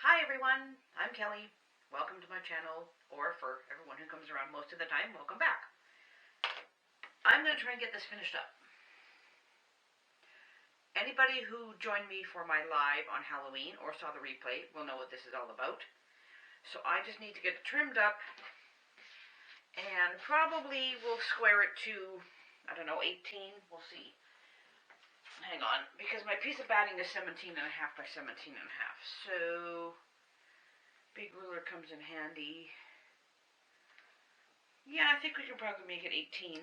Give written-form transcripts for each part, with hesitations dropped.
Hi everyone, I'm Kelly. Welcome to my channel, or for everyone who comes around most of the time, welcome back. I'm going to try and get this finished up. Anybody who joined me for my live on Halloween or saw the replay will know what this is all about. So I just need to get it trimmed up and probably we'll square it to, I don't know, 18, we'll see. Hang on, because my piece of batting is 17.5 by 17.5, so big ruler comes in handy. Yeah, I think we can probably make it 18,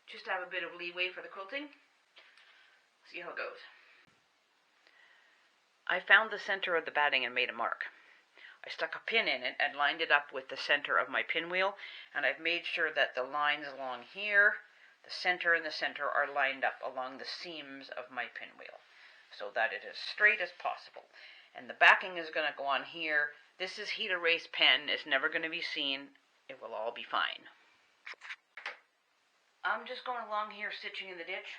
just to have a bit of leeway for the quilting. See how it goes. I found the center of the batting and made a mark. I stuck a pin in it and lined it up with the center of my pinwheel, and I've made sure that the lines along here, the center and the center, are lined up along the seams of my pinwheel so that it is straight as possible. And the backing is going to go on here. This is heat erase pen. It's never going to be seen. It will all be fine. I'm just going along here stitching in the ditch,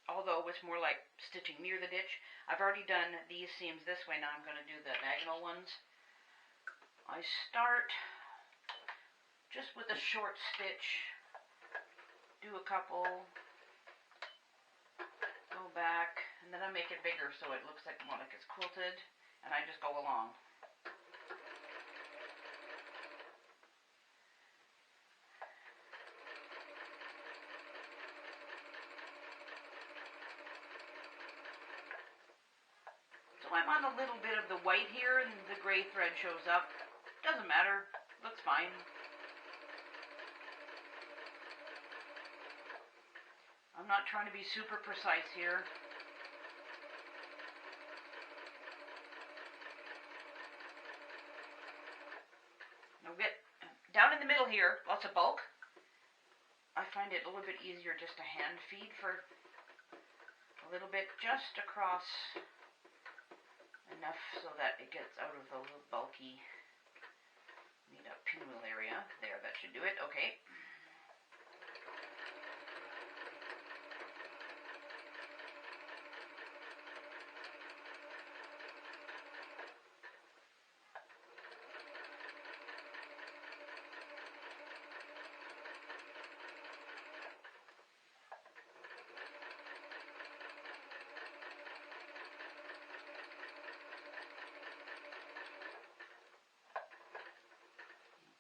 although it's more like stitching near the ditch. I've already done these seams this way. Now I'm going to do the diagonal ones. I start just with a short stitch. Do a couple, go back, and then I make it bigger so it looks like more like it's quilted, and I just go along. So I'm on a little bit of the white here, and the gray thread shows up. Doesn't matter, looks fine. I'm not trying to be super precise here. Now get down in the middle here, lots of bulk. I find it a little bit easier just to hand feed for a little bit, just across enough so that it gets out of the little bulky, need a pinwheel area. There, that should do it. Okay.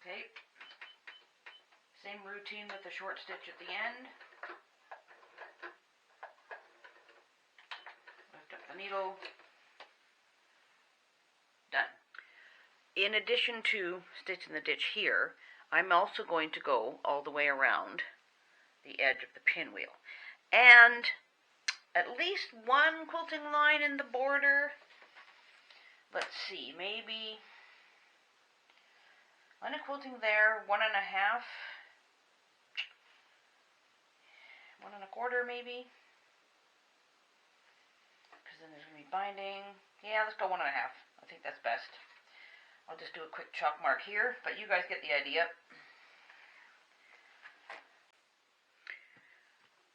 Okay, same routine with the short stitch at the end. Lift up the needle. Done. In addition to stitching the ditch here, I'm also going to go all the way around the edge of the pinwheel. And at least one quilting line in the border. Let's see, maybe line of quilting there, 1.5, 1.25 maybe, because then there's going to be binding. Yeah, let's go 1.5. I think that's best. I'll just do a quick chalk mark here, but you guys get the idea.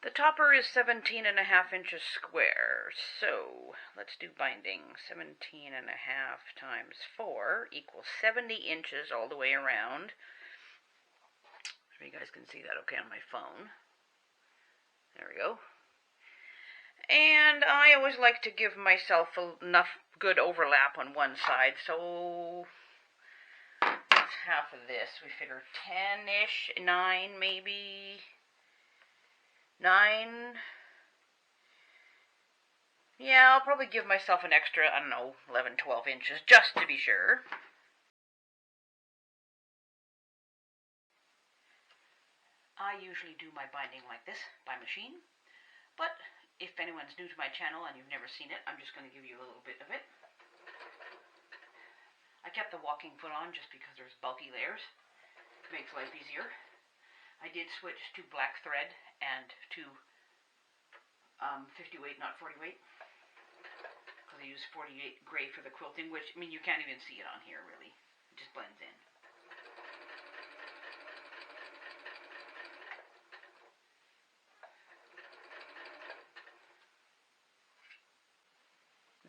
The topper is 17.5 inches square, so let's do binding. 17.5 times 4 equals 70 inches all the way around. So you guys can see that okay on my phone. There we go. And I always like to give myself enough good overlap on one side, so that's half of this. We figure 10-ish, 9 maybe. 9. Yeah, I'll probably give myself an extra, I don't know, 11, 12 inches, just to be sure. I usually do my binding like this, by machine. But if anyone's new to my channel and you've never seen it, I'm just going to give you a little bit of it. I kept the walking foot on just because there's bulky layers. It makes life easier. I did switch to black thread and to 50 weight, not 40 weight, because I use 48 gray for the quilting, which, I mean, you can't even see it on here, really. It just blends in.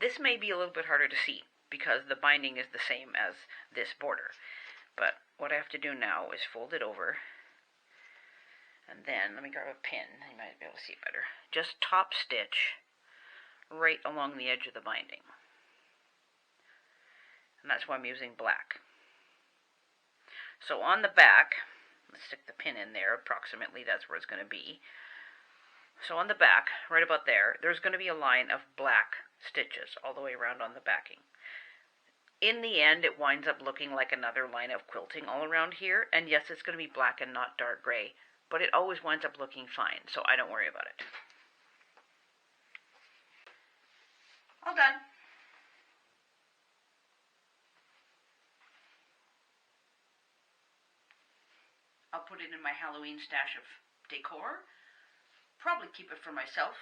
This may be a little bit harder to see, because the binding is the same as this border. But what I have to do now is fold it over, and then, let me grab a pin, you might be able to see it better. Just top stitch right along the edge of the binding. And that's why I'm using black. So on the back, let's stick the pin in there, approximately that's where it's going to be. So on the back, right about there, there's going to be a line of black stitches all the way around on the backing. In the end, it winds up looking like another line of quilting all around here, and yes, it's going to be black and not dark gray, but it always winds up looking fine, so I don't worry about it. All done. I'll put it in my Halloween stash of decor. Probably keep it for myself.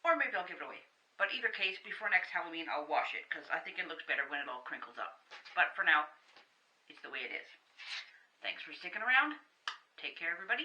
Or maybe I'll give it away. But either case, before next Halloween, I'll wash it, because I think it looks better when it all crinkles up. But for now, it's the way it is. Thanks for sticking around. Take care, everybody.